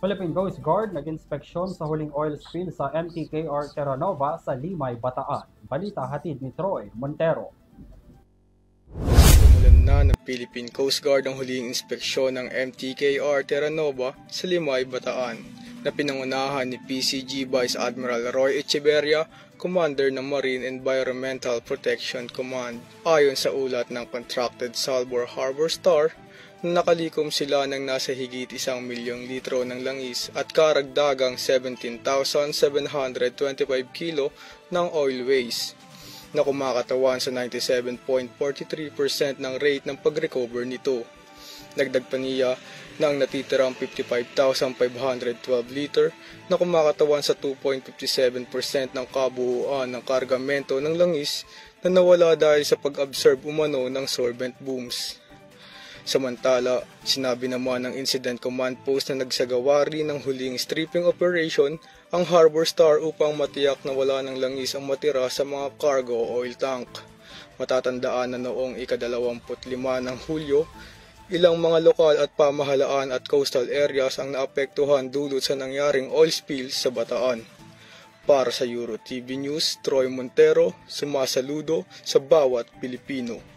Philippine Coast Guard nag-inspeksyon sa huling oil spill sa MTKR Terranova sa Limay, Bataan. Balita hatid ni Troy Montero. Simulan na ng Philippine Coast Guard ang huling inspeksyon ng MTKR Terranova sa Limay, Bataan na pinangunahan ni PCG Vice Admiral Roy Echeverria, Commander ng Marine Environmental Protection Command. Ayon sa ulat ng contracted Salvor Harbor Star, nakalikom sila ng nasa higit 1 milyong litro ng langis at karagdagang 17,725 kilo ng oil waste na kumakatawan sa 97.43% ng rate ng pag-recover nito. Dagdag pa niya na ang natitirang 55,512 liter na kumakatawan sa 2.57% ng kabuuan ng kargamento ng langis na nawala dahil sa pag-absorb umano ng sorbent booms. Samantala, sinabi naman ng Incident Command Post na nagsagawa rin ng huling stripping operation ang Harbor Star upang matiyak na wala ng langis ang matira sa mga cargo oil tank. Matatandaan na noong ika-25 ng Hulyo, ilang mga lokal at pamahalaan at coastal areas ang naapektuhan dulot sa nangyaring oil spill sa Bataan. Para sa Euro TV News, Troy Montero, sumasaludo sa bawat Pilipino.